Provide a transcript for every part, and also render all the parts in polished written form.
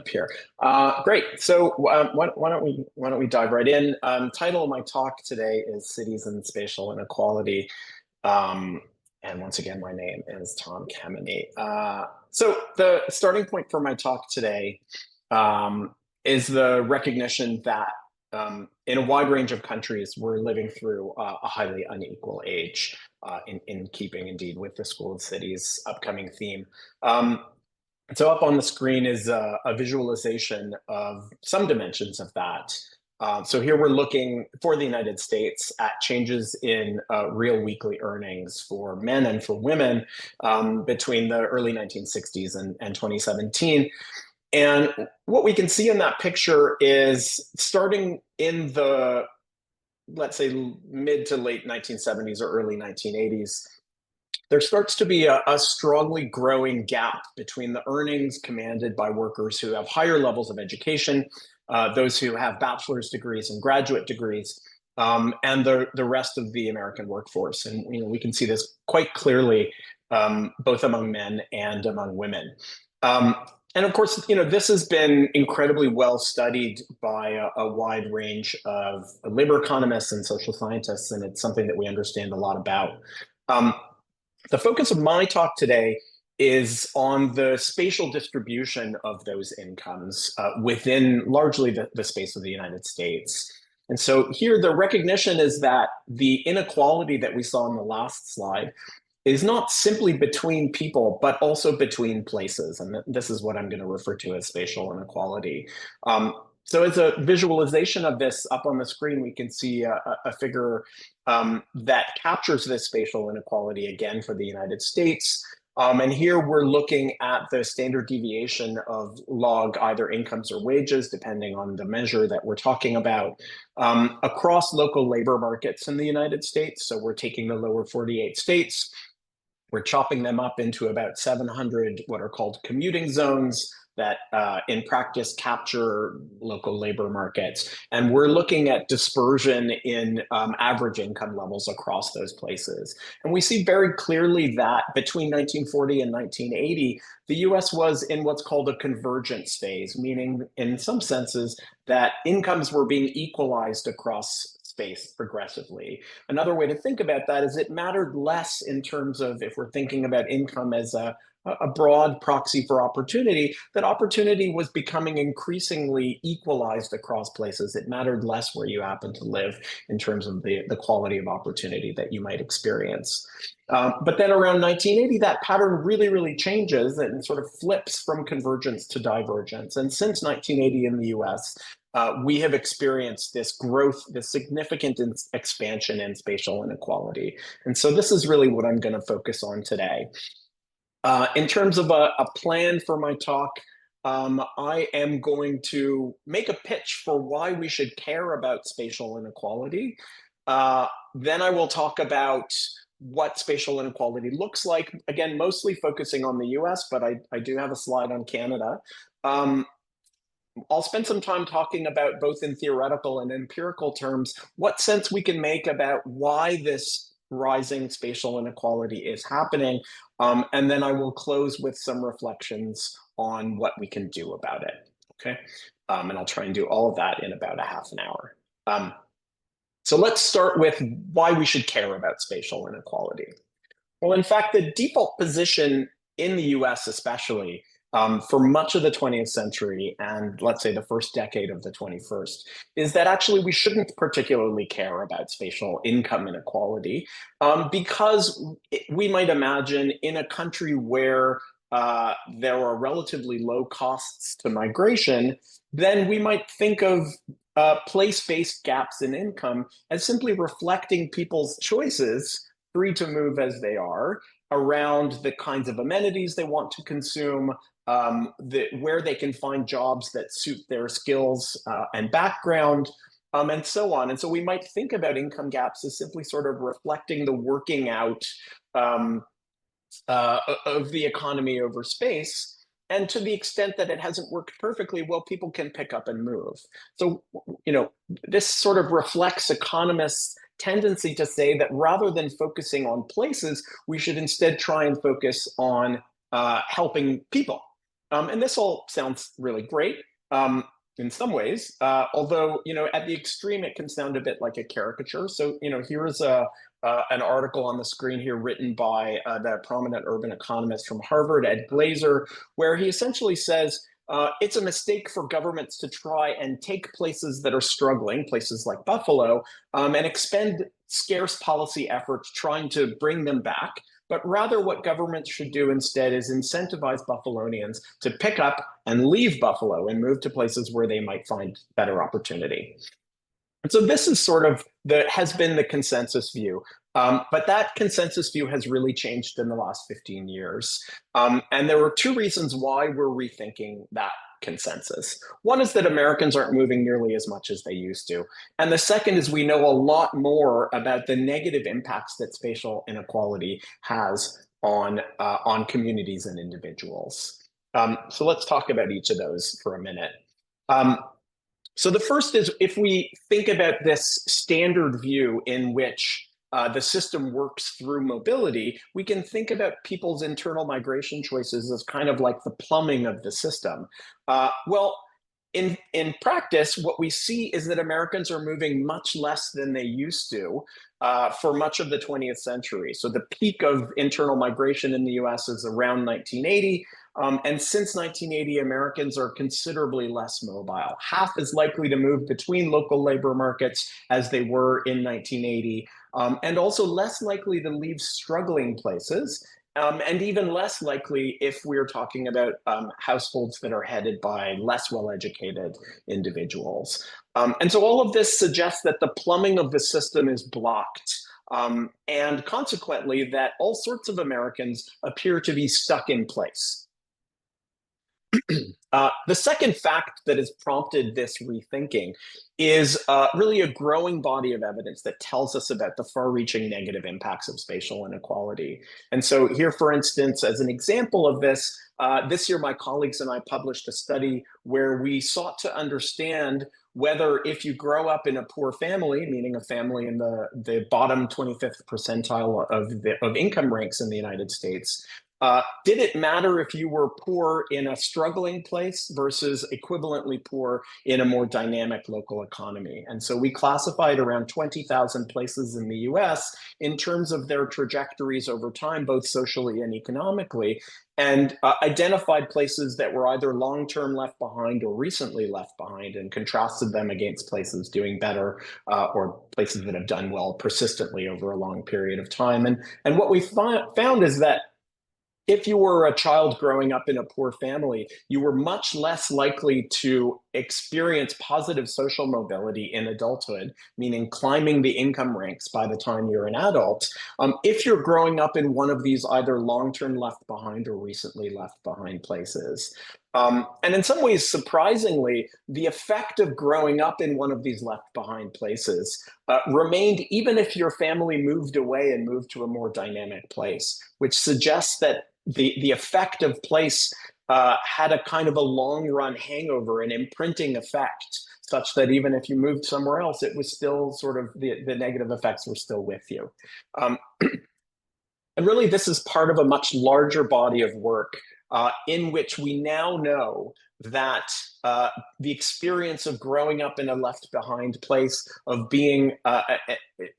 up here. Great. So why don't we dive right in? Title of my talk today is Cities and Spatial Inequality. Um, and once again, my name is Tom Kemeny. So the starting point for my talk today is the recognition that in a wide range of countries, we're living through a highly unequal age, in keeping indeed with the School of Cities upcoming theme. So up on the screen is a visualization of some dimensions of that. So here we're looking for the United States at changes in real weekly earnings for men and for women between the early 1960s and 2017. And what we can see in that picture is starting in the, let's say, mid to late 1970s or early 1980s, there starts to be a strongly growing gap between the earnings commanded by workers who have higher levels of education, those who have bachelor's degrees and graduate degrees, and the rest of the American workforce. And we can see this quite clearly, both among men and among women. And of course, this has been incredibly well studied by a wide range of labor economists and social scientists, and it's something that we understand a lot about. The focus of my talk today is on the spatial distribution of those incomes within largely the space of the United States. And so here the recognition is that the inequality that we saw in the last slide is not simply between people, but also between places. And this is what I'm going to refer to as spatial inequality. So as a visualization of this up on the screen, we can see a figure that captures this spatial inequality again for the United States. And here we're looking at the standard deviation of log either incomes or wages, depending on the measure that we're talking about, across local labor markets in the United States. So we're taking the lower 48 states, we're chopping them up into about 700 what are called commuting zones that in practice capture local labor markets. And we're looking at dispersion in average income levels across those places. And we see very clearly that between 1940 and 1980, the US was in what's called a convergence phase, meaning in some senses that incomes were being equalized across space progressively. Another way to think about that is it mattered less in terms of, if we're thinking about income as a broad proxy for opportunity, that opportunity was becoming increasingly equalized across places. It mattered less where you happen to live in terms of the quality of opportunity that you might experience. But then around 1980, that pattern really, really changes and sort of flips from convergence to divergence. And since 1980 in the US, we have experienced this growth, this significant expansion in spatial inequality. And so this is really what I'm going to focus on today. In terms of a plan for my talk, I am going to make a pitch for why we should care about spatial inequality. Then I will talk about what spatial inequality looks like, again, mostly focusing on the US, but I do have a slide on Canada. I'll spend some time talking about, both in theoretical and empirical terms, what sense we can make about why this rising spatial inequality is happening. And then I will close with some reflections on what we can do about it. Okay. And I'll try and do all of that in about a half an hour. So let's start with why we should care about spatial inequality. Well, in fact, the default position in the US especially, for much of the 20th century and let's say the first decade of the 21st, is that actually we shouldn't particularly care about spatial income inequality, because we might imagine in a country where there are relatively low costs to migration, then we might think of place-based gaps in income as simply reflecting people's choices, free to move as they are, around the kinds of amenities they want to consume, where they can find jobs that suit their skills and background, and so on. And so we might think about income gaps as simply sort of reflecting the working out of the economy over space. And to the extent that it hasn't worked perfectly, well, people can pick up and move. So, this sort of reflects economists' tendency to say that rather than focusing on places, we should instead try and focus on helping people. And this all sounds really great in some ways, although, at the extreme, it can sound a bit like a caricature. So, here is an article on the screen here written by the prominent urban economist from Harvard, Ed Glazer, where he essentially says, it's a mistake for governments to try and take places that are struggling, places like Buffalo, and expend scarce policy efforts trying to bring them back. But rather, what governments should do instead is incentivize Buffalonians to pick up and leave Buffalo and move to places where they might find better opportunity. And so this is sort of has been the consensus view. But that consensus view has really changed in the last 15 years. And there were two reasons why we're rethinking that consensus. One is that Americans aren't moving nearly as much as they used to. And the second is we know a lot more about the negative impacts that spatial inequality has on communities and individuals. So let's talk about each of those for a minute. So the first is, if we think about this standard view in which the system works through mobility, we can think about people's internal migration choices as kind of like the plumbing of the system. Well, in practice, what we see is that Americans are moving much less than they used to for much of the 20th century. So the peak of internal migration in the US is around 1980. And since 1980, Americans are considerably less mobile, half as likely to move between local labor markets as they were in 1980, and also less likely to leave struggling places. And even less likely if we're talking about households that are headed by less well-educated individuals. And so all of this suggests that the plumbing of the system is blocked. And consequently, that all sorts of Americans appear to be stuck in place. The second fact that has prompted this rethinking is really a growing body of evidence that tells us about the far-reaching negative impacts of spatial inequality. And so here, for instance, as an example of this, this year my colleagues and I published a study where we sought to understand whether if you grow up in a poor family, meaning a family in the bottom 25th percentile of income ranks in the United States, did it matter if you were poor in a struggling place versus equivalently poor in a more dynamic local economy? And so we classified around 20,000 places in the US in terms of their trajectories over time, both socially and economically, and identified places that were either long-term left behind or recently left behind, and contrasted them against places doing better or places that have done well persistently over a long period of time. And what we found is that if you were a child growing up in a poor family, you were much less likely to experience positive social mobility in adulthood, meaning climbing the income ranks by the time you're an adult, if you're growing up in one of these either long-term left behind or recently left behind places. And in some ways, surprisingly, the effect of growing up in one of these left behind places remained even if your family moved away and moved to a more dynamic place, which suggests that the effect of place had a kind of a long run hangover, an imprinting effect, such that even if you moved somewhere else, it was still sort of the negative effects were still with you. And really, this is part of a much larger body of work in which we now know that the experience of growing up in a left behind place, of being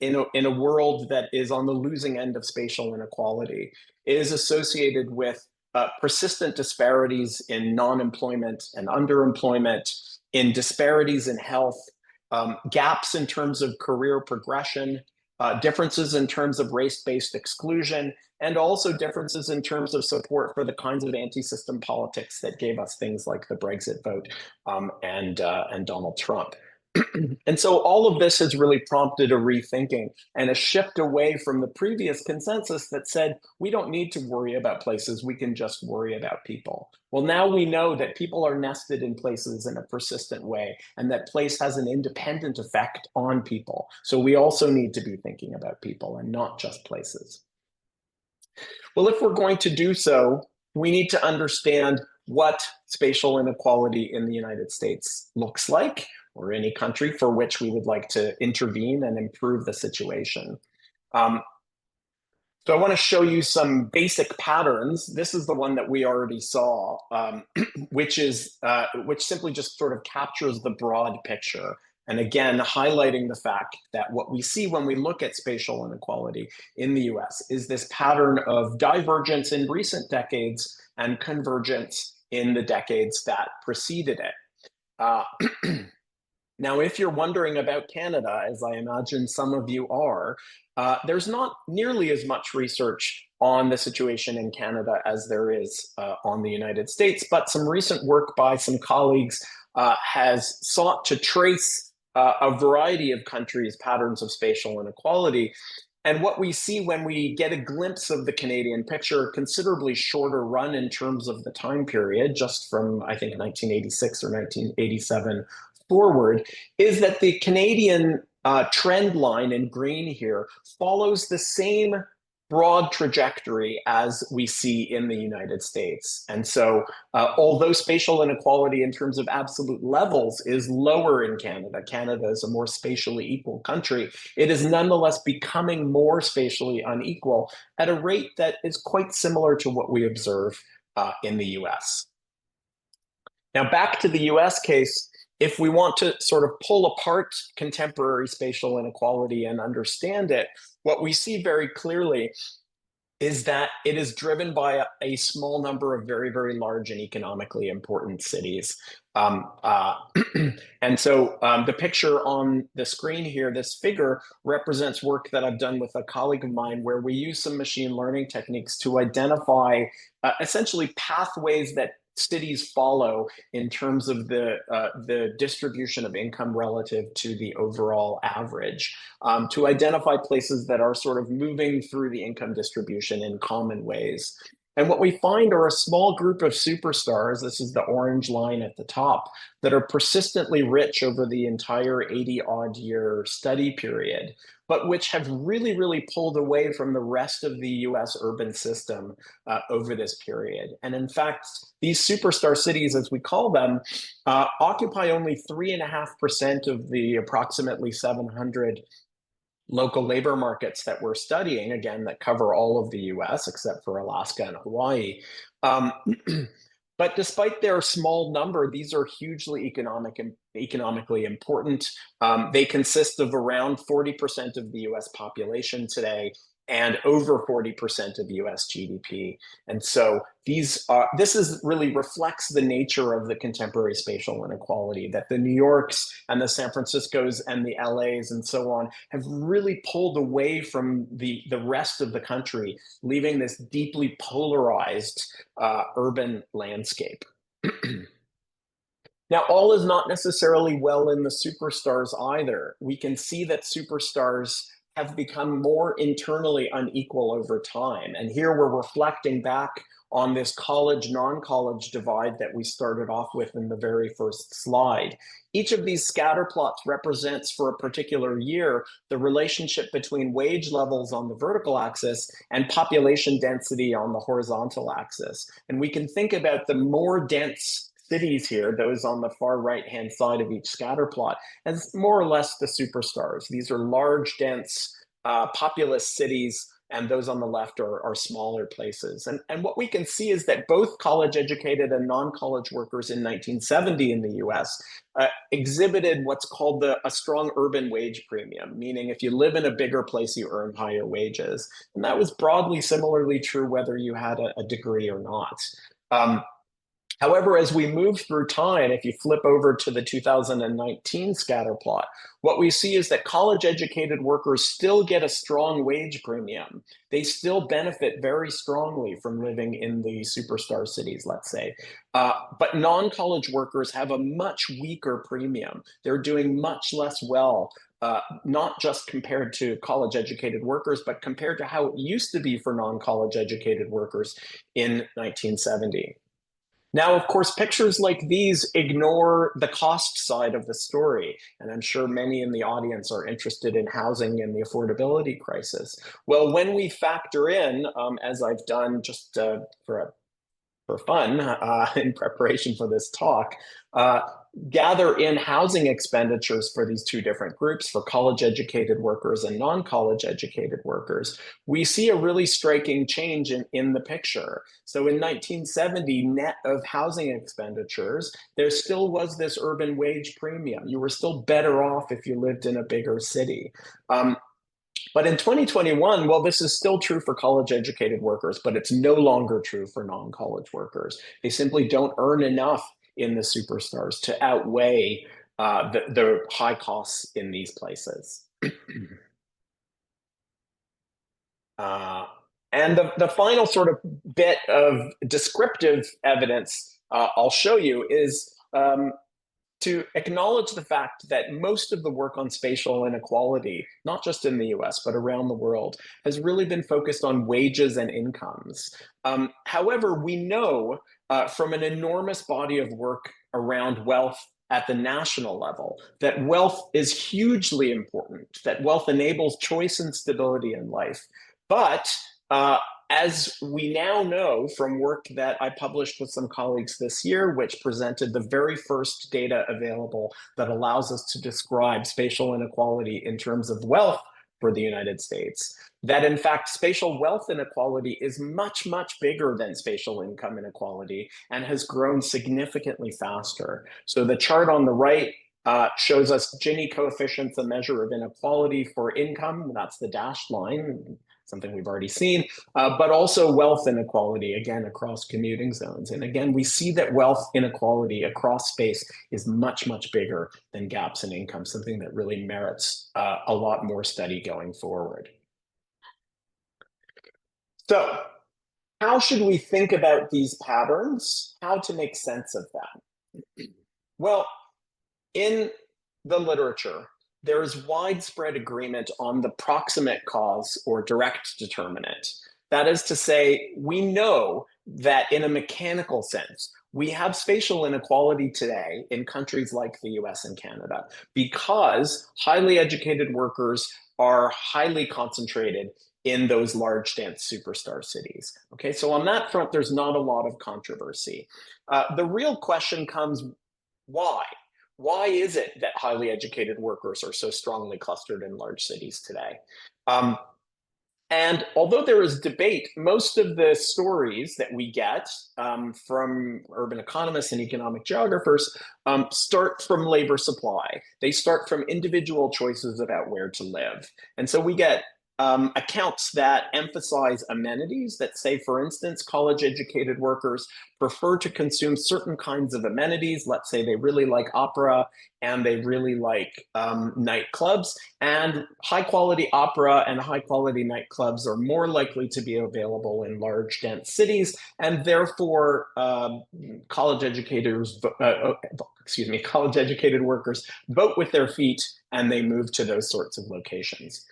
in a world that is on the losing end of spatial inequality, is associated with persistent disparities in non-employment and underemployment, in disparities in health, gaps in terms of career progression, differences in terms of race-based exclusion, and also differences in terms of support for the kinds of anti-system politics that gave us things like the Brexit vote and Donald Trump. And so all of this has really prompted a rethinking and a shift away from the previous consensus that said, we don't need to worry about places, we can just worry about people. Well, now we know that people are nested in places in a persistent way, and that place has an independent effect on people. So we also need to be thinking about people and not just places. Well, if we're going to do so, we need to understand what spatial inequality in the United States looks like, or any country for which we would like to intervene and improve the situation. So I want to show you some basic patterns. This is the one that we already saw, which simply just sort of captures the broad picture. And again, highlighting the fact that what we see when we look at spatial inequality in the US is this pattern of divergence in recent decades and convergence in the decades that preceded it. Uh, Now, if you're wondering about Canada, as I imagine some of you are, there's not nearly as much research on the situation in Canada as there is on the United States, but some recent work by some colleagues has sought to trace a variety of countries' patterns of spatial inequality. And what we see when we get a glimpse of the Canadian picture, considerably shorter run in terms of the time period, just from, I think, 1986 or 1987 forward, is that the Canadian trend line in green here follows the same broad trajectory as we see in the United States. And so, although spatial inequality in terms of absolute levels is lower in Canada, Canada is a more spatially equal country, it is nonetheless becoming more spatially unequal at a rate that is quite similar to what we observe in the US. Now, back to the US case, if we want to sort of pull apart contemporary spatial inequality and understand it, what we see very clearly is that it is driven by a small number of very, very large and economically important cities. And so the picture on the screen here, this figure represents work that I've done with a colleague of mine where we use some machine learning techniques to identify essentially pathways that cities follow in terms of the distribution of income relative to the overall average, to identify places that are sort of moving through the income distribution in common ways. And what we find are a small group of superstars, this is the orange line at the top, that are persistently rich over the entire 80 odd year study period, but which have really, really pulled away from the rest of the US urban system over this period. And in fact, these superstar cities, as we call them, occupy only 3.5% of the approximately 700 local labor markets that we're studying, again, that cover all of the US except for Alaska and Hawaii. Um, but despite their small number, these are hugely economically important. They consist of around 40% of the US population today and over 40% of US GDP. And so this is really reflects the nature of the contemporary spatial inequality, that the New Yorks and the San Franciscos and the LAs and so on have really pulled away from the rest of the country, leaving this deeply polarized urban landscape. Now, all is not necessarily well in the superstars either. We can see that superstars have become more internally unequal over time. And here we're reflecting back on this college non-college divide that we started off with in the very first slide. Each of these scatter plots represents for a particular year the relationship between wage levels on the vertical axis and population density on the horizontal axis. And we can think about the more dense cities here, those on the far right-hand side of each scatter plot, as more or less the superstars. These are large, dense, populous cities, and those on the left are smaller places. And what we can see is that both college-educated and non-college workers in 1970 in the US exhibited what's called a strong urban wage premium, meaning if you live in a bigger place, you earn higher wages. And that was broadly similarly true whether you had a degree or not. However, as we move through time, if you flip over to the 2019 scatter plot, what we see is that college-educated workers still get a strong wage premium. They still benefit very strongly from living in the superstar cities, let's say. But non-college workers have a much weaker premium. They're doing much less well, not just compared to college-educated workers, but compared to how it used to be for non-college educated workers in 1970. Now, of course, pictures like these ignore the cost side of the story. And I'm sure many in the audience are interested in housing and the affordability crisis. Well, when we factor in, as I've done just for a for fun in preparation for this talk, uh, gather in housing expenditures for these two different groups, for college educated workers and non-college educated workers, we see a really striking change in the picture. So in 1970, net of housing expenditures, there still was this urban wage premium. You were still better off if you lived in a bigger city. But in 2021, well, this is still true for college educated workers, but it's no longer true for non-college workers. They simply don't earn enough in the superstars to outweigh the high costs in these places. uh, and the final sort of bit of descriptive evidence I'll show you is to acknowledge the fact that most of the work on spatial inequality, not just in the US, but around the world, has really been focused on wages and incomes. However, we know from an enormous body of work around wealth at the national level that wealth is hugely important, that wealth enables choice and stability in life. But as we now know from work that I published with some colleagues this year, which presented the very first data available that allows us to describe spatial inequality in terms of wealth for the United States, that in fact, spatial wealth inequality is much, much bigger than spatial income inequality and has grown significantly faster. So the chart on the right shows us Gini coefficients, a measure of inequality for income. That's the dashed line, something we've already seen, but also wealth inequality, again, across commuting zones. And again, we see that wealth inequality across space is much, much bigger than gaps in income, something that really merits a lot more study going forward. So how should we think about these patterns? How to make sense of them? Well, in the literature, there is widespread agreement on the proximate cause or direct determinant. That is to say, we know that in a mechanical sense, we have spatial inequality today in countries like the US and Canada because highly educated workers are highly concentrated in those large, dense superstar cities. Okay, so on that front, there's not a lot of controversy. The real question comes, why? Why is it that highly educated workers are so strongly clustered in large cities today? And although there is debate, most of the stories that we get from urban economists and economic geographers start from labor supply. They start from individual choices about where to live. And so we get accounts that emphasize amenities that say, for instance, college educated workers prefer to consume certain kinds of amenities. Let's say they really like opera and they really like nightclubs, and high quality opera and high quality nightclubs are more likely to be available in large, dense cities, and therefore college educators, college educated workers vote with their feet and they move to those sorts of locations.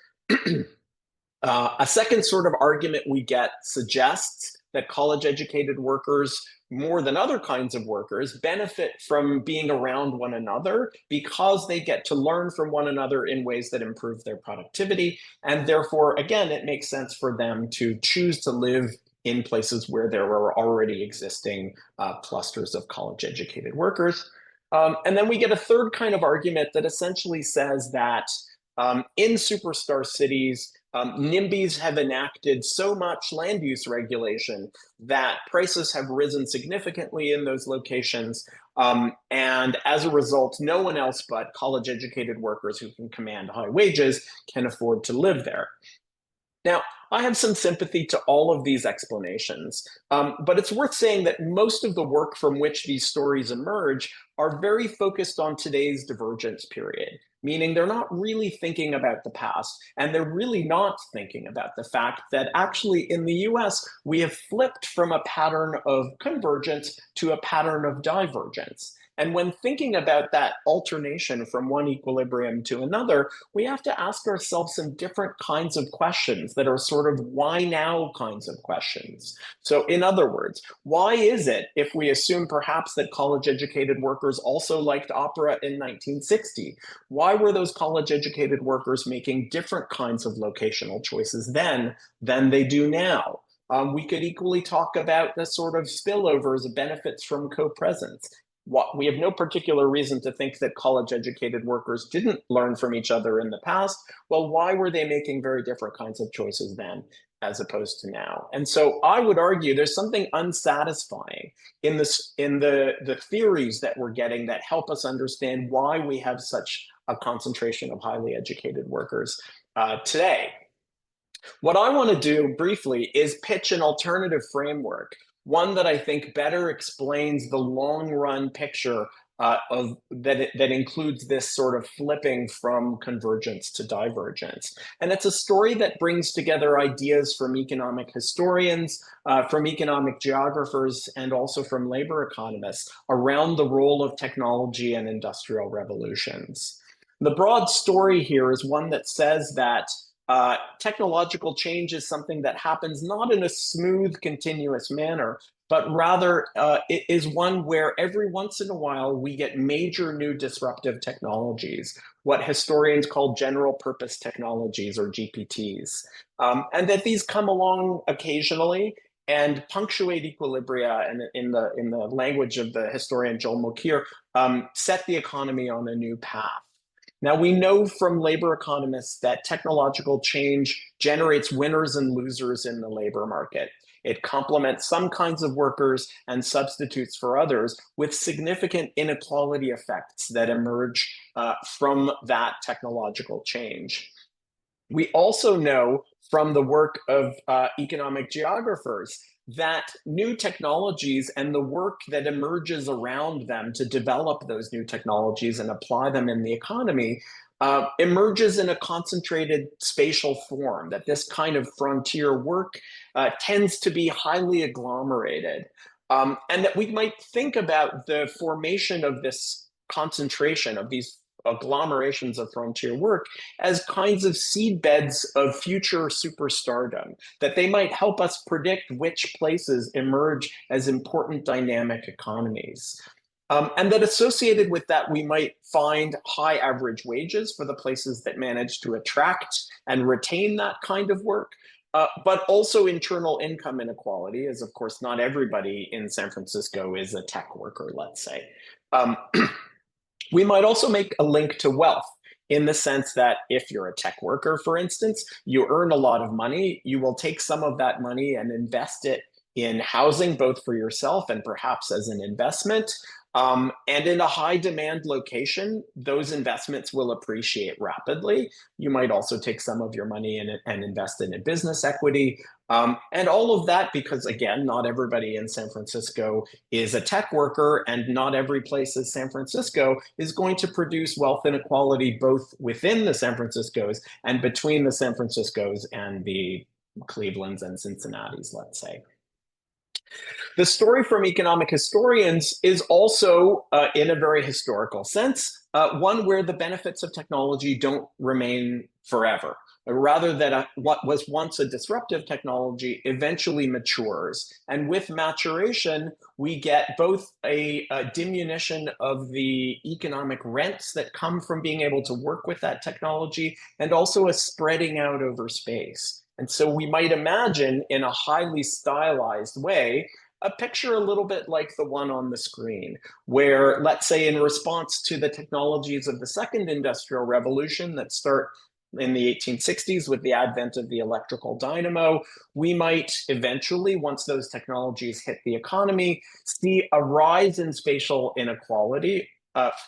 A second sort of argument we get suggests that college educated workers, more than other kinds of workers, benefit from being around one another because they get to learn from one another in ways that improve their productivity. And therefore, again, it makes sense for them to choose to live in places where there are already existing clusters of college educated workers. And then we get a third kind of argument that essentially says that in superstar cities, NIMBYs have enacted so much land use regulation that prices have risen significantly in those locations. And as a result, no one else but college educated workers who can command high wages can afford to live there. Now, I have some sympathy to all of these explanations, but it's worth saying that most of the work from which these stories emerge are very focused on today's divergence period, meaning they're not really thinking about the past, and they're really not thinking about the fact that actually in the US, we have flipped from a pattern of convergence to a pattern of divergence. And when thinking about that alternation from one equilibrium to another, we have to ask ourselves some different kinds of questions that are sort of why now kinds of questions. So in other words, why is it, if we assume perhaps that college educated workers also liked opera in 1960, why were those college educated workers making different kinds of locational choices then than they do now? We could equally talk about the sort of spillovers of benefits from co-presence. We have no particular reason to think that college-educated workers didn't learn from each other in the past. Well, why were they making very different kinds of choices then as opposed to now? And so I would argue there's something unsatisfying in the theories that we're getting that help us understand why we have such a concentration of highly educated workers today. What I want to do briefly is pitch an alternative framework, one that I think better explains the long run picture that includes this sort of flipping from convergence to divergence. And it's a story that brings together ideas from economic historians, from economic geographers, and also from labor economists around the role of technology and industrial revolutions. The broad story here is one that says that technological change is something that happens not in a smooth, continuous manner, but rather it is one where every once in a while we get major new disruptive technologies, what historians call general purpose technologies or GPTs, and that these come along occasionally and punctuate equilibria, and in the language of the historian Joel Mokyr, set the economy on a new path. Now, we know from labor economists that technological change generates winners and losers in the labor market. It complements some kinds of workers and substitutes for others, with significant inequality effects that emerge from that technological change. We also know from the work of economic geographers that new technologies and the work that emerges around them to develop those new technologies and apply them in the economy emerges in a concentrated spatial form, that this kind of frontier work tends to be highly agglomerated. And that we might think about the formation of this concentration of these agglomerations of frontier work as kinds of seed beds of future superstardom, that they might help us predict which places emerge as important dynamic economies. And that associated with that, we might find high average wages for the places that manage to attract and retain that kind of work, but also internal income inequality, as of course not everybody in San Francisco is a tech worker, let's say. We might also make a link to wealth in the sense that if you're a tech worker, for instance, you earn a lot of money, you will take some of that money and invest it in housing, both for yourself and perhaps as an investment. And in a high demand location, those investments will appreciate rapidly. You might also take some of your money in it and invest in a business equity. And all of that because, again, not everybody in San Francisco is a tech worker, and not every place in San Francisco is going to produce wealth inequality both within the San Franciscos and between the San Franciscos and the Clevelands and Cincinnatis, let's say. The story from economic historians is also, in a very historical sense, one where the benefits of technology don't remain forever. Rather that what was once a disruptive technology eventually matures. And with maturation, we get both a diminution of the economic rents that come from being able to work with that technology, and also a spreading out over space. And so we might imagine, in a highly stylized way, a picture a little bit like the one on the screen, where, let's say, in response to the technologies of the second industrial revolution that start in the 1860s with the advent of the electrical dynamo, we might eventually, once those technologies hit the economy, see a rise in spatial inequality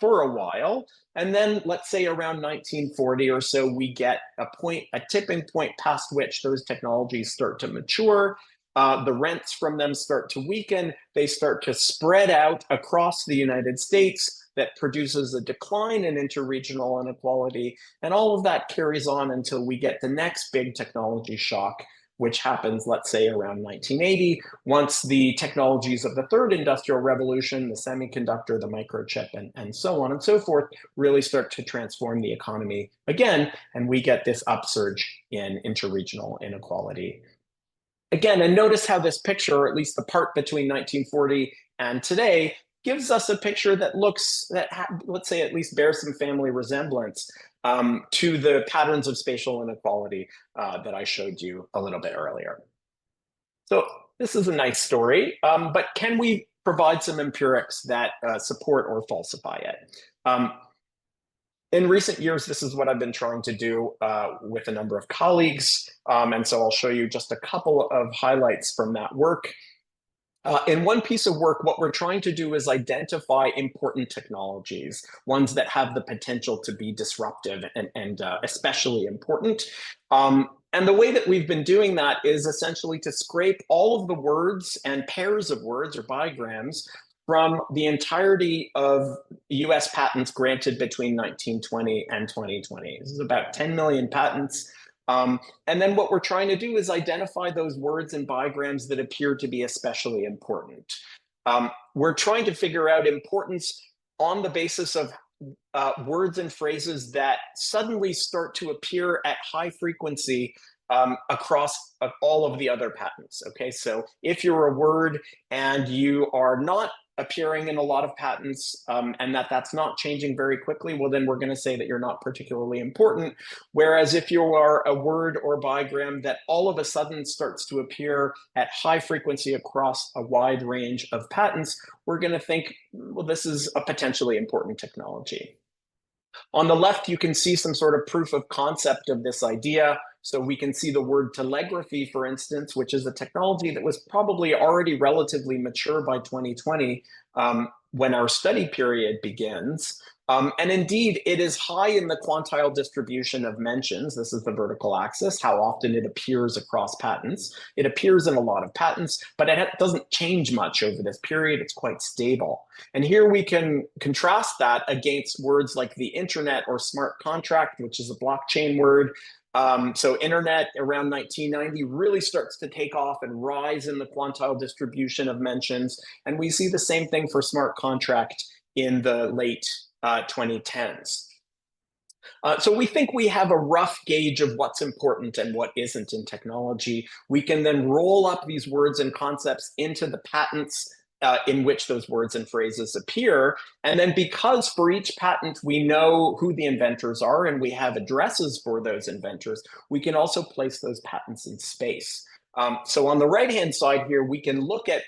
for a while. And then, let's say around 1940 or so, we get a tipping point past which those technologies start to mature. The rents from them start to weaken. They start to spread out across the United States. That produces a decline in interregional inequality. And all of that carries on until we get the next big technology shock, which happens, let's say, around 1980, once the technologies of the third industrial revolution, the semiconductor, the microchip, and so on and so forth, really start to transform the economy again. And we get this upsurge in interregional inequality again. And notice how this picture, or at least the part between 1940 and today, gives us a picture that looks, let's say, at least bears some family resemblance to the patterns of spatial inequality that I showed you a little bit earlier. So this is a nice story, but can we provide some empirics that support or falsify it? In recent years, this is what I've been trying to do with a number of colleagues. And so I'll show you just a couple of highlights from that work. In one piece of work, what we're trying to do is identify important technologies, ones that have the potential to be disruptive and especially important. And the way that we've been doing that is essentially to scrape all of the words and pairs of words or bigrams from the entirety of US patents granted between 1920 and 2020. This is about 10 million patents. And then what we're trying to do is identify those words and bigrams that appear to be especially important. We're trying to figure out importance on the basis of words and phrases that suddenly start to appear at high frequency across all of the other patents. Okay, so if you're a word and you are not appearing in a lot of patents and that's not changing very quickly, well, then we're going to say that you're not particularly important. Whereas if you are a word or bigram that all of a sudden starts to appear at high frequency across a wide range of patents, we're going to think, well, this is a potentially important technology. On the left, you can see some sort of proof of concept of this idea. So we can see the word telegraphy, for instance, which is a technology that was probably already relatively mature by 2020 when our study period begins. And indeed, it is high in the quantile distribution of mentions. This is the vertical axis, how often it appears across patents. It appears in a lot of patents, but it doesn't change much over this period. It's quite stable. And here we can contrast that against words like the internet or smart contract, which is a blockchain word. So internet around 1990 really starts to take off and rise in the quantile distribution of mentions. And we see the same thing for smart contract in the late 2010s. So we think we have a rough gauge of what's important and what isn't in technology. We can then roll up these words and concepts into the patents in which those words and phrases appear. And then because for each patent, we know who the inventors are and we have addresses for those inventors, we can also place those patents in space. So on the right-hand side here, we can look at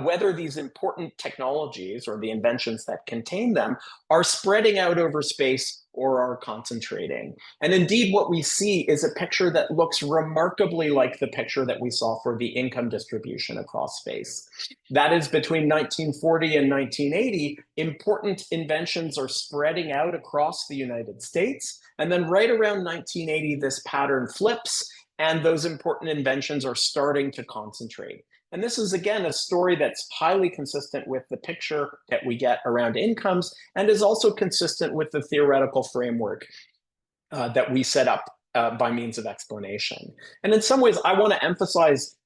whether these important technologies or the inventions that contain them are spreading out over space or are concentrating. And indeed, what we see is a picture that looks remarkably like the picture that we saw for the income distribution across space. That is, between 1940 and 1980, important inventions are spreading out across the United States. And then right around 1980, this pattern flips, and those important inventions are starting to concentrate. And this is, again, a story that's highly consistent with the picture that we get around incomes and is also consistent with the theoretical framework that we set up by means of explanation. And in some ways, I want to emphasize,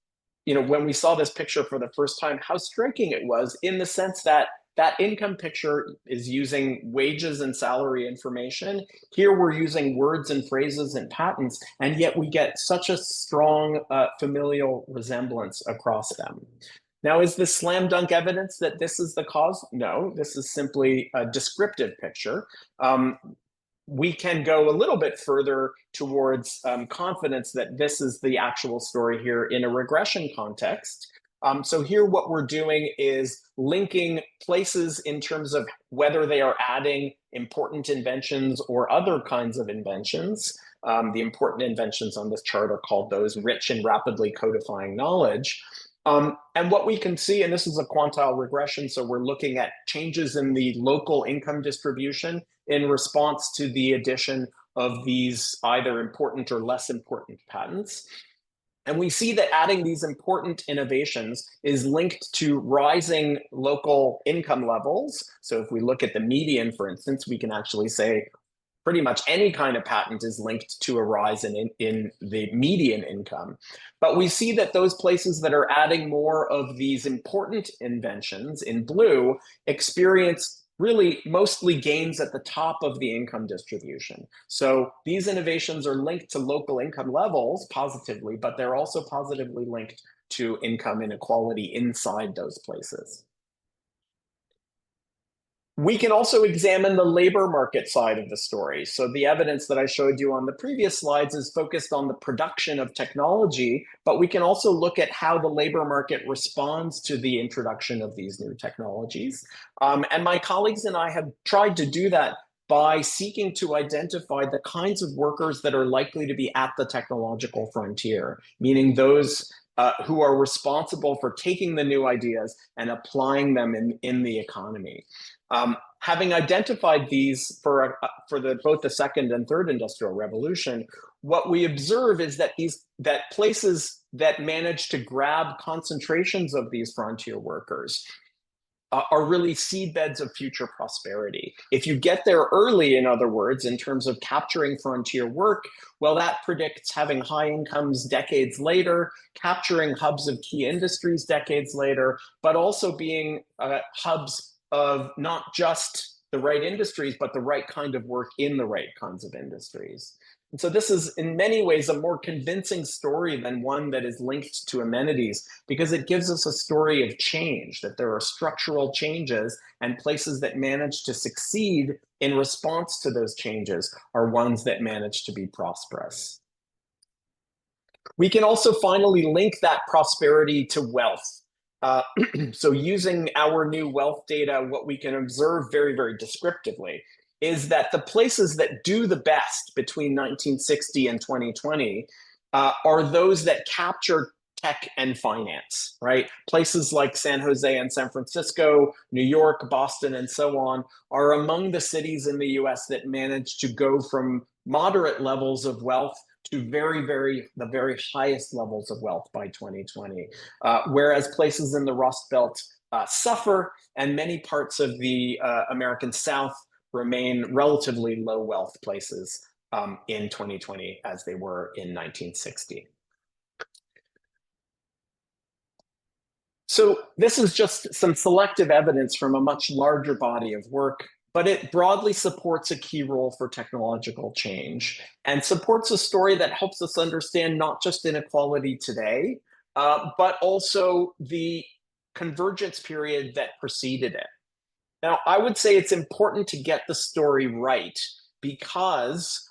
when we saw this picture for the first time, how striking it was in the sense that that income picture is using wages and salary information. Here we're using words and phrases and patents, and yet we get such a strong familial resemblance across them. Now, is this slam dunk evidence that this is the cause? No, this is simply a descriptive picture. We can go a little bit further towards confidence that this is the actual story here in a regression context. So here what we're doing is linking places in terms of whether they are adding important inventions or other kinds of inventions. The important inventions on this chart are called those rich and rapidly codifying knowledge. And what we can see, and this is a quantile regression, so we're looking at changes in the local income distribution in response to the addition of these either important or less important patents. And we see that adding these important innovations is linked to rising local income levels. So if we look at the median, for instance, we can actually say pretty much any kind of patent is linked to a rise in the median income. But we see that those places that are adding more of these important inventions in blue experience really mostly gains at the top of the income distribution. So these innovations are linked to local income levels positively, but they're also positively linked to income inequality inside those places. We can also examine the labor market side of the story. So the evidence that I showed you on the previous slides is focused on the production of technology, but we can also look at how the labor market responds to the introduction of these new technologies. And my colleagues and I have tried to do that by seeking to identify the kinds of workers that are likely to be at the technological frontier, meaning those who are responsible for taking the new ideas and applying them in the economy. Having identified these for both the second and third industrial revolution, what we observe is that places that manage to grab concentrations of these frontier workers are really seedbeds of future prosperity. If you get there early, in other words, in terms of capturing frontier work, well, that predicts having high incomes decades later, capturing hubs of key industries decades later, but also being hubs of not just the right industries, but the right kind of work in the right kinds of industries. And so this is in many ways a more convincing story than one that is linked to amenities, because it gives us a story of change, that there are structural changes, and places that manage to succeed in response to those changes are ones that manage to be prosperous. We can also finally link that prosperity to wealth. So using our new wealth data, what we can observe very, very descriptively is that the places that do the best between 1960 and 2020 are those that capture tech and finance, right? Places like San Jose and San Francisco, New York, Boston, and so on are among the cities in the US that manage to go from moderate levels of wealth to the very highest levels of wealth by 2020. Whereas places in the Rust Belt suffer, and many parts of the American South remain relatively low wealth places in 2020 as they were in 1960. So this is just some selective evidence from a much larger body of work, but it broadly supports a key role for technological change and supports a story that helps us understand not just inequality today, but also the convergence period that preceded it. Now, I would say it's important to get the story right because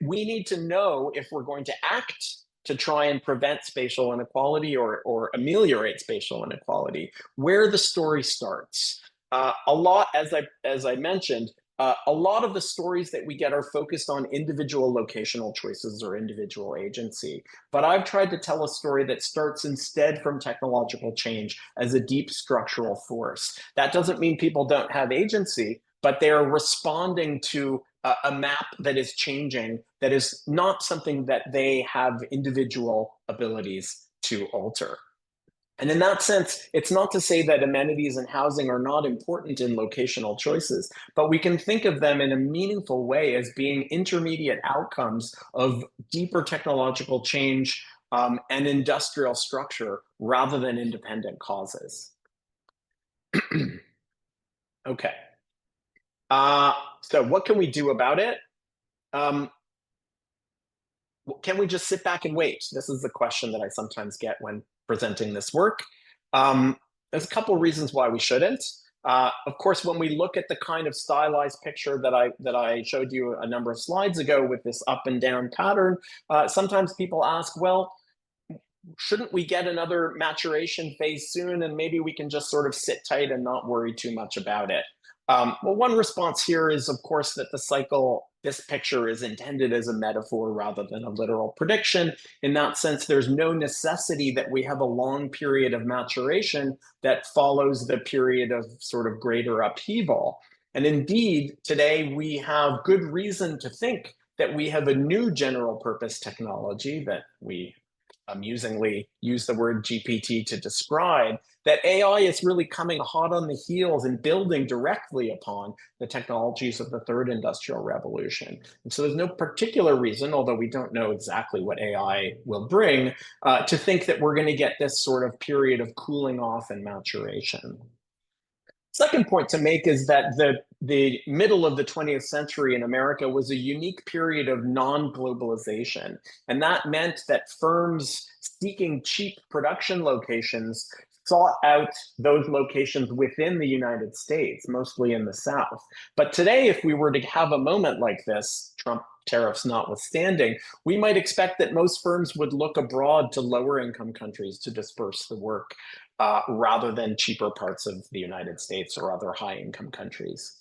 we need to know if we're going to act to try and prevent spatial inequality or ameliorate spatial inequality, where the story starts. A lot, as I mentioned, a lot of the stories that we get are focused on individual locational choices or individual agency. But I've tried to tell a story that starts instead from technological change as a deep structural force. That doesn't mean people don't have agency, but they are responding to a map that is changing, that is not something that they have individual abilities to alter. And in that sense, it's not to say that amenities and housing are not important in locational choices, but we can think of them in a meaningful way as being intermediate outcomes of deeper technological change and industrial structure rather than independent causes. Okay. So what can we do about it? Can we just sit back and wait? This is the question that I sometimes get when presenting this work. There's a couple of reasons why we shouldn't. Of course, when we look at the kind of stylized picture that I showed you a number of slides ago with this up and down pattern, sometimes people ask, well, shouldn't we get another maturation phase soon and maybe we can just sort of sit tight and not worry too much about it? Well, one response here is, of course, that this picture is intended as a metaphor rather than a literal prediction. In that sense, there's no necessity that we have a long period of maturation that follows the period of sort of greater upheaval. And indeed, today we have good reason to think that we have a new general purpose technology that we amusingly use the word GPT to describe, that AI is really coming hot on the heels and building directly upon the technologies of the third industrial revolution. And so there's no particular reason, although we don't know exactly what AI will bring, to think that we're going to get this sort of period of cooling off and maturation. Second point to make is that the middle of the 20th century in America was a unique period of non-globalization. And that meant that firms seeking cheap production locations sought out those locations within the United States, mostly in the South. But today, if we were to have a moment like this, Trump tariffs notwithstanding, we might expect that most firms would look abroad to lower income countries to disperse the work rather than cheaper parts of the United States or other high income countries.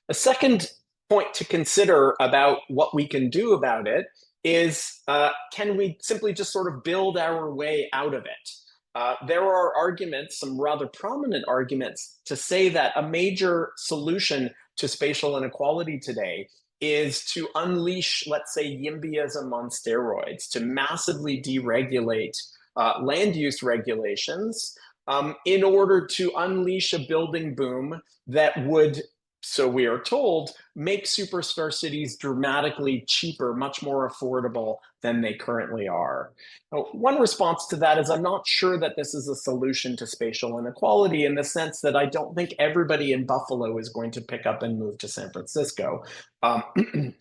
A second point to consider about what we can do about it is can we simply just sort of build our way out of it? There are arguments, some rather prominent arguments, to say that a major solution to spatial inequality today is to unleash, let's say, YIMBYism on steroids, to massively deregulate land use regulations in order to unleash a building boom that would, so we are told, make superstar cities dramatically cheaper, much more affordable than they currently are. Now, one response to that is I'm not sure that this is a solution to spatial inequality, in the sense that I don't think everybody in Buffalo is going to pick up and move to San Francisco.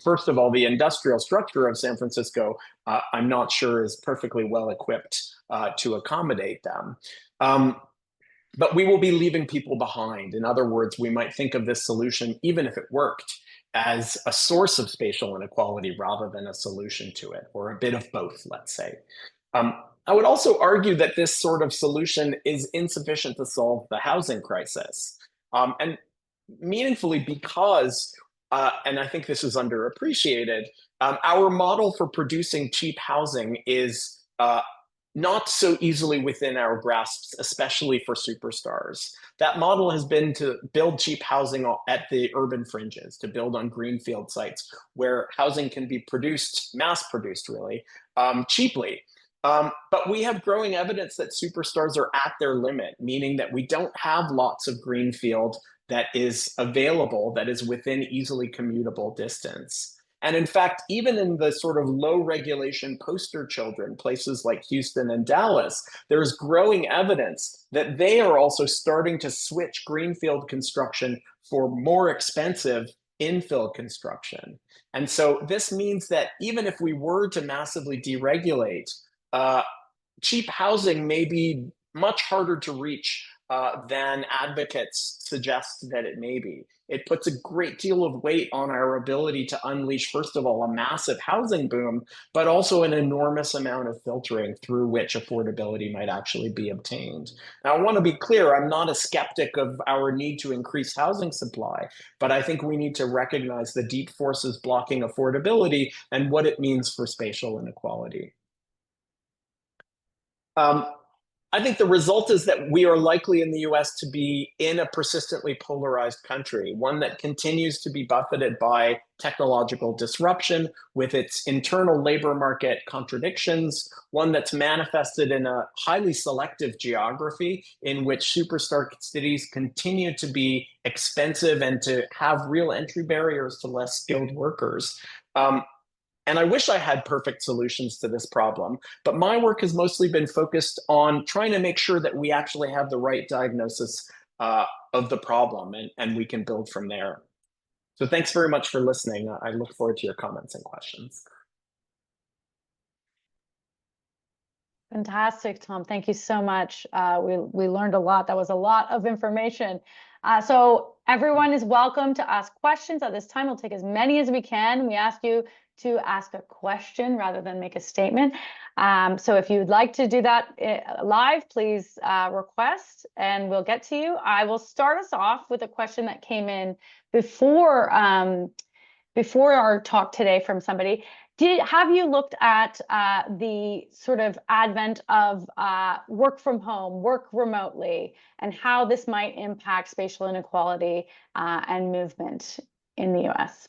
First of all, the industrial structure of San Francisco, I'm not sure is perfectly well equipped to accommodate them. But we will be leaving people behind. In other words, we might think of this solution, even if it worked, as a source of spatial inequality rather than a solution to it, or a bit of both, let's say. I would also argue that this sort of solution is insufficient to solve the housing crisis. And meaningfully because, and I think this is underappreciated, our model for producing cheap housing is not so easily within our grasps, especially for superstars. That model has been to build cheap housing at the urban fringes, to build on greenfield sites where housing can be produced, mass produced really, cheaply. But we have growing evidence that superstars are at their limit, meaning that we don't have lots of greenfield that is available, that is within easily commutable distance. And in fact, even in the sort of low regulation poster children, places like Houston and Dallas, there's growing evidence that they are also starting to switch greenfield construction for more expensive infill construction. And so this means that even if we were to massively deregulate, cheap housing may be much harder to reach than advocates suggest that it may be. It puts a great deal of weight on our ability to unleash, first of all, a massive housing boom, but also an enormous amount of filtering through which affordability might actually be obtained. Now, I want to be clear, I'm not a skeptic of our need to increase housing supply, but I think we need to recognize the deep forces blocking affordability and what it means for spatial inequality. I think the result is that we are likely in the US to be in a persistently polarized country, one that continues to be buffeted by technological disruption with its internal labor market contradictions, one that's manifested in a highly selective geography in which superstar cities continue to be expensive and to have real entry barriers to less skilled workers. And I wish I had perfect solutions to this problem, but my work has mostly been focused on trying to make sure that we actually have the right diagnosis of the problem, and we can build from there. So thanks very much for listening. I look forward to your comments and questions. Fantastic, Tom. Thank you so much. We learned a lot. That was a lot of information. So everyone is welcome to ask questions at this time. We'll take as many as we can. We ask you to ask a question rather than make a statement. So if you'd like to do that live, please request and we'll get to you. I will start us off with a question that came in before our talk today from somebody. Have you looked at the sort of advent of work from home, work remotely, and how this might impact spatial inequality and movement in the US?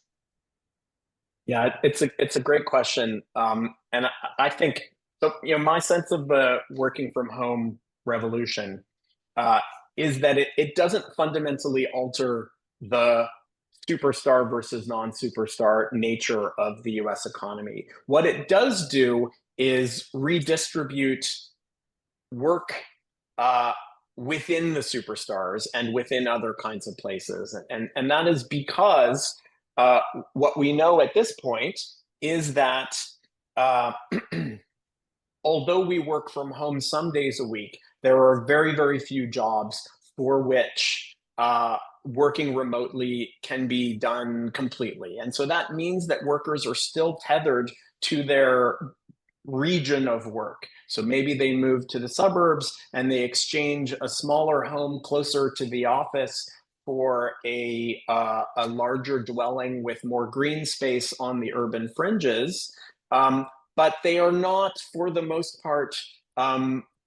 Yeah, it's a great question, and I think so. My sense of the working from home revolution is that it doesn't fundamentally alter the superstar versus non-superstar nature of the US economy. What it does do is redistribute work within the superstars and within other kinds of places. And that is because what we know at this point is that although we work from home some days a week, there are very, very few jobs for which working remotely can be done completely. And so that means that workers are still tethered to their region of work. So maybe they move to the suburbs and they exchange a smaller home closer to the office for a larger dwelling with more green space on the urban fringes. But they are not, for the most part,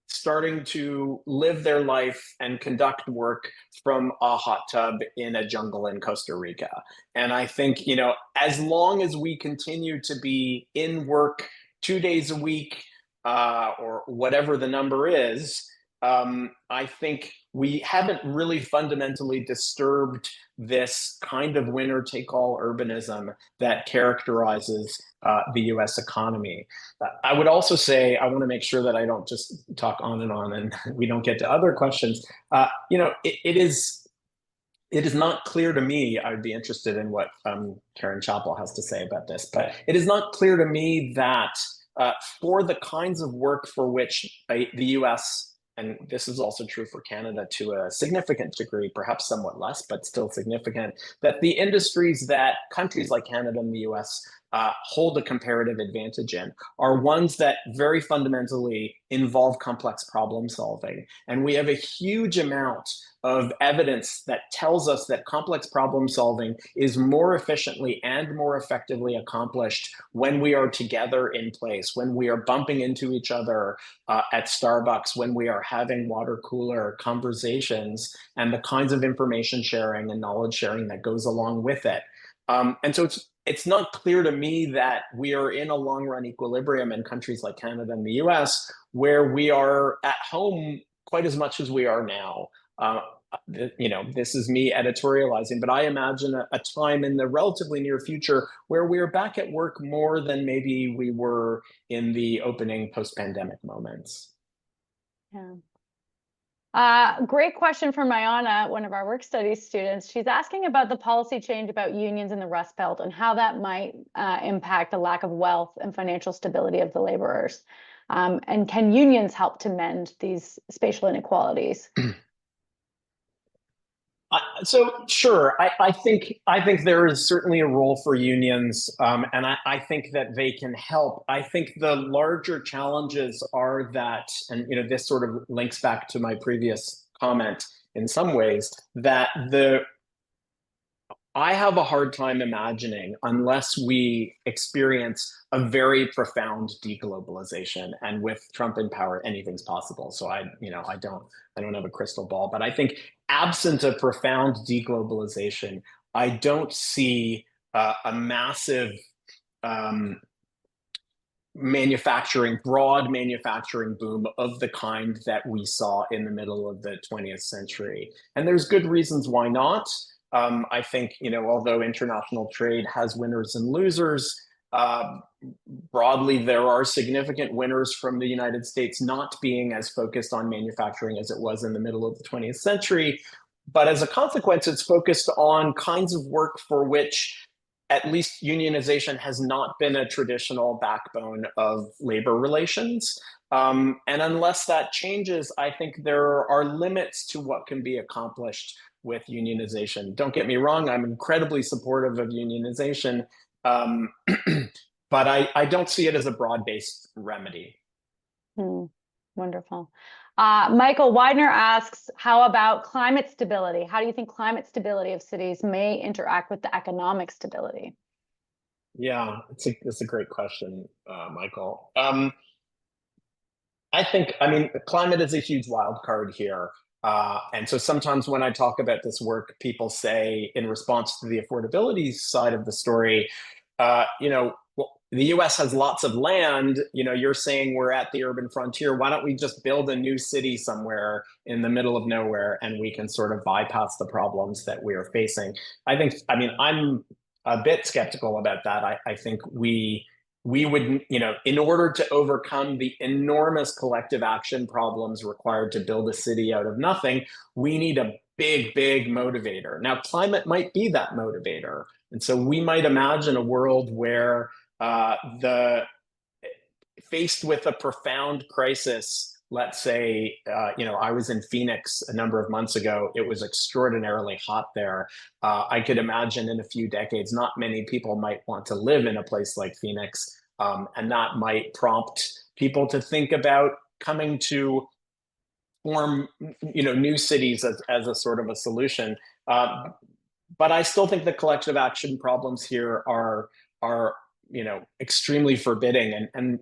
starting to live their life and conduct work from a hot tub in a jungle in Costa Rica. And I think, as long as we continue to be in work 2 days a week, or whatever the number is, I think we haven't really fundamentally disturbed this kind of winner take all urbanism that characterizes the US economy. I would also say, I want to make sure that I don't just talk on and we don't get to other questions. It is not clear to me. I would be interested in what Karen Chappell has to say about this, but it is not clear to me that for the kinds of work for which the US, and this is also true for Canada to a significant degree, perhaps somewhat less, but still significant, that the industries that countries like Canada and the US hold a comparative advantage in are ones that very fundamentally involve complex problem solving. And we have a huge amount of evidence that tells us that complex problem solving is more efficiently and more effectively accomplished when we are together in place, when we are bumping into each other at Starbucks, when we are having water cooler conversations, and the kinds of information sharing and knowledge sharing that goes along with it. And so it's not clear to me that we are in a long run equilibrium in countries like Canada and the US, where we are at home quite as much as we are now. This is me editorializing, but I imagine a time in the relatively near future where we're back at work more than maybe we were in the opening post-pandemic moments. Yeah. Great question from Mayana, one of our work studies students. She's asking about the policy change about unions in the Rust Belt and how that might impact the lack of wealth and financial stability of the laborers. And can unions help to mend these spatial inequalities? So sure, I think there is certainly a role for unions, and I think that they can help. I think the larger challenges are that, and this sort of links back to my previous comment in some ways, that I have a hard time imagining, unless we experience a very profound deglobalization, and with Trump in power, anything's possible. So I don't have a crystal ball, but I think absent a profound deglobalization, I don't see a massive broad manufacturing boom of the kind that we saw in the middle of the 20th century. And there's good reasons why not. I think, although international trade has winners and losers, broadly, there are significant winners from the United States not being as focused on manufacturing as it was in the middle of the 20th century. But as a consequence, it's focused on kinds of work for which at least unionization has not been a traditional backbone of labor relations. And unless that changes, I think there are limits to what can be accomplished with unionization. Don't get me wrong, I'm incredibly supportive of unionization, but I don't see it as a broad-based remedy. Wonderful. Michael Widener asks, how about climate stability? How do you think climate stability of cities may interact with the economic stability? Yeah, it's a great question, Michael. Climate is a huge wild card here. And so sometimes when I talk about this work, people say, in response to the affordability side of the story, well, the US has lots of land. You're saying we're at the urban frontier. Why don't we just build a new city somewhere in the middle of nowhere, and we can sort of bypass the problems that we are facing? I'm a bit skeptical about that. I think we would, in order to overcome the enormous collective action problems required to build a city out of nothing, we need a big, big motivator. Now, climate might be that motivator. And so we might imagine a world where faced with a profound crisis let's say, I was in Phoenix a number of months ago. It was extraordinarily hot there. I could imagine in a few decades, not many people might want to live in a place like Phoenix. And that might prompt people to think about coming to form, new cities as a sort of a solution. Uh, but I still think the collective action problems here are extremely forbidding, and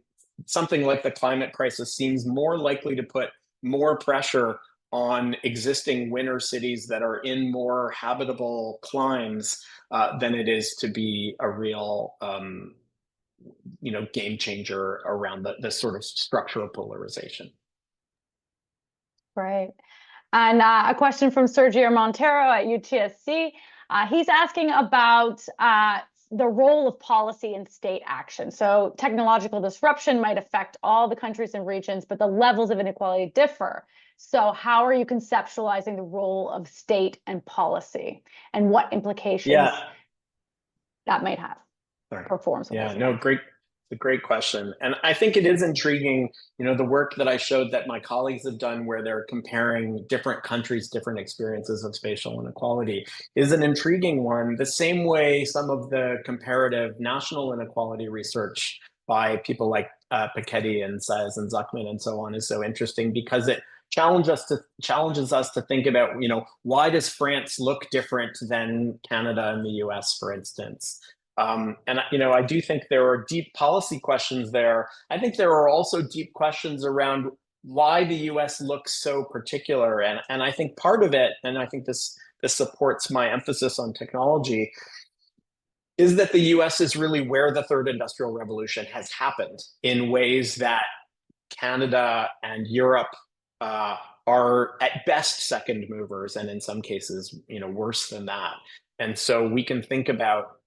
something like the climate crisis seems more likely to put more pressure on existing winter cities that are in more habitable climes than it is to be a real game changer around the sort of structural polarization. Right. And a question from Sergio Montero at UTSC. He's asking about the role of policy in state action. So technological disruption might affect all the countries and regions, but the levels of inequality differ. So how are you conceptualizing the role of state and policy, and what implications that might have for forms of Yeah, no, great. It's a great question. And I think it is intriguing, the work that I showed that my colleagues have done where they're comparing different countries, different experiences of spatial inequality is an intriguing one. The same way some of the comparative national inequality research by people like Piketty and Saez and Zuckman and so on is so interesting because it challenges us to think about, why does France look different than Canada and the US, for instance? And I do think there are deep policy questions there. I think there are also deep questions around why the U.S. looks so particular, and I think part of it, and I think this supports my emphasis on technology, is that the U.S. is really where the third industrial revolution has happened in ways that Canada and Europe are at best second movers, and in some cases, worse than that. And so we can think about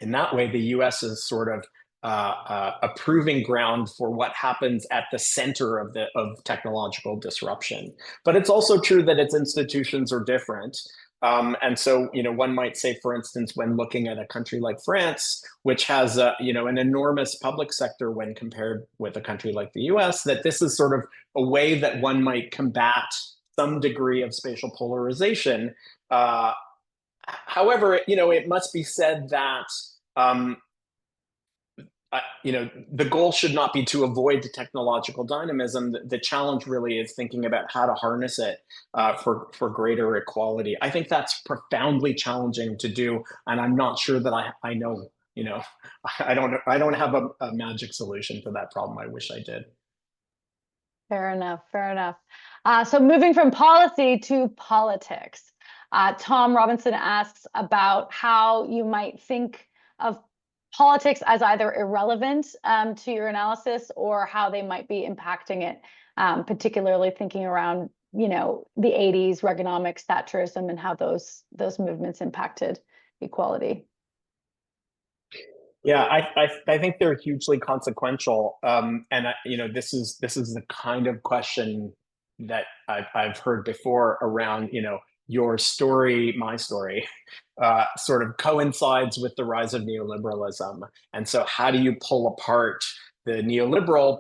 in that way, the U.S. is sort of a proving ground for what happens at the center of technological disruption. But it's also true that its institutions are different. And so, one might say, for instance, when looking at a country like France, which has an enormous public sector when compared with a country like the U.S., that this is sort of a way that one might combat some degree of spatial polarization. However, it must be said that the goal should not be to avoid the technological dynamism. The challenge really is thinking about how to harness it for greater equality. I think that's profoundly challenging to do, and I'm not sure that I know. I don't have a magic solution for that problem. I wish I did. Fair enough. Fair enough. So moving from policy to politics. Tom Robinson asks about how you might think of politics as either irrelevant to your analysis or how they might be impacting it, particularly thinking around, the 80s, Reaganomics, Thatcherism, and how those movements impacted equality. Yeah, I think they're hugely consequential, and this is the kind of question that I've heard before around your story, my story, sort of coincides with the rise of neoliberalism, and so how do you pull apart the neoliberal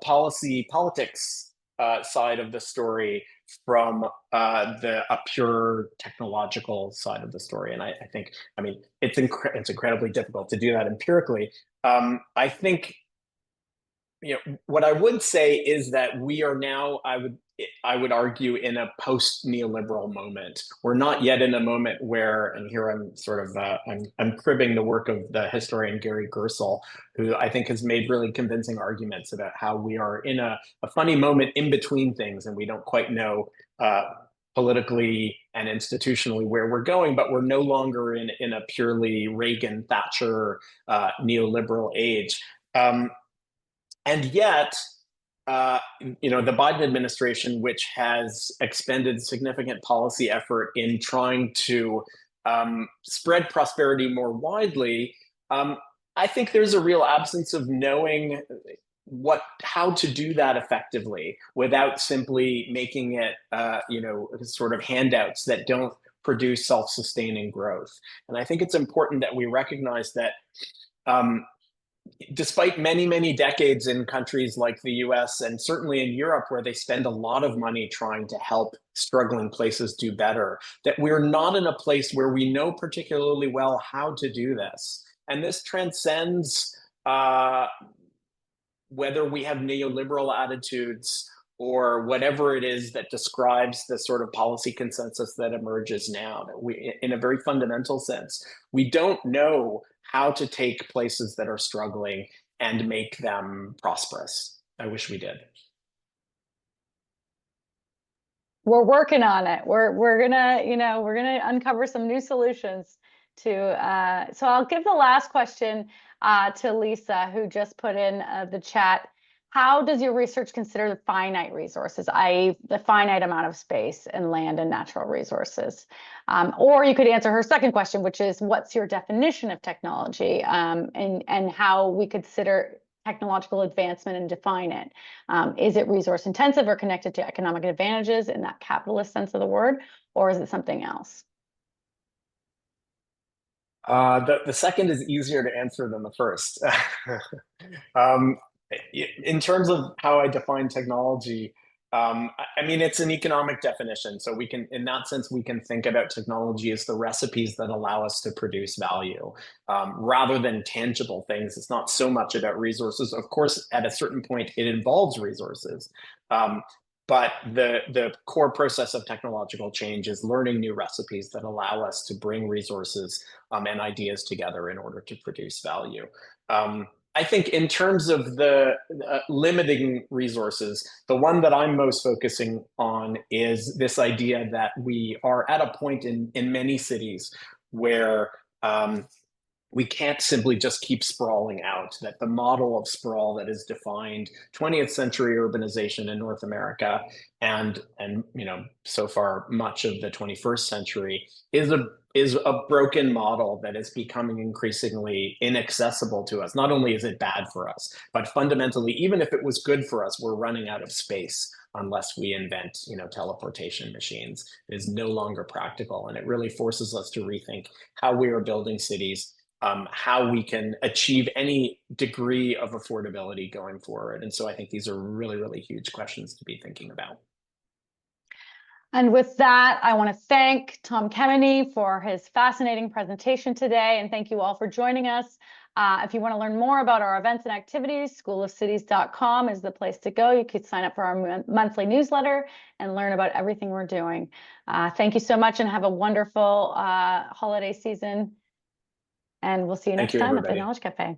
politics side of the story from a pure technological side of the story? And I think, it's incredibly difficult to do that empirically. I think, what I would say is that we are now, I would argue, in a post-neoliberal moment. We're not yet in a moment where, and here I'm sort of, I'm cribbing the work of the historian Gary Gersel, who I think has made really convincing arguments about how we are in a funny moment in between things, and we don't quite know politically and institutionally where we're going, but we're no longer in a purely Reagan, Thatcher, neoliberal age. And yet, the Biden administration, which has expended significant policy effort in trying to spread prosperity more widely, I think there's a real absence of knowing how to do that effectively without simply making it, sort of handouts that don't produce self-sustaining growth. And I think it's important that we recognize that despite many, many decades in countries like the US and certainly in Europe, where they spend a lot of money trying to help struggling places do better, that we're not in a place where we know particularly well how to do this. And this transcends whether we have neoliberal attitudes or whatever it is that describes the sort of policy consensus that emerges now. That we, in a very fundamental sense, we don't know how to take places that are struggling and make them prosperous. I wish we did. We're working on it. We're gonna, we're gonna uncover some new solutions to so I'll give the last question to Lisa, who just put in the chat. How does your research consider the finite resources, i.e. the finite amount of space and land and natural resources? Or you could answer her second question, which is, what's your definition of technology, and how we consider technological advancement and define it? Is it resource intensive or connected to economic advantages in that capitalist sense of the word, or is it something else? The second is easier to answer than the first. um, in terms of how I define technology, I mean, it's an economic definition. So we can, in that sense, we can think about technology as the recipes that allow us to produce value, rather than tangible things. It's not so much about resources. Of course, at a certain point, it involves resources. But the core process of technological change is learning new recipes that allow us to bring resources and ideas together in order to produce value. I think in terms of the limiting resources, the one that I'm most focusing on is this idea that we are at a point in many cities where we can't simply just keep sprawling out, that the model of sprawl that is defined 20th century urbanization in North America and so far much of the 21st century is a broken model that is becoming increasingly inaccessible to us. Not only is it bad for us, but fundamentally, even if it was good for us, we're running out of space unless we invent, teleportation machines. It is no longer practical, and it really forces us to rethink how we are building cities, how we can achieve any degree of affordability going forward. And so I think these are really, really huge questions to be thinking about. And with that, I want to thank Tom Kemeny for his fascinating presentation today, and thank you all for joining us. If you want to learn more about our events and activities, schoolofcities.com is the place to go. You could sign up for our monthly newsletter and learn about everything we're doing. Thank you so much, and have a wonderful holiday season. And we'll see you next time at the Knowledge Cafe.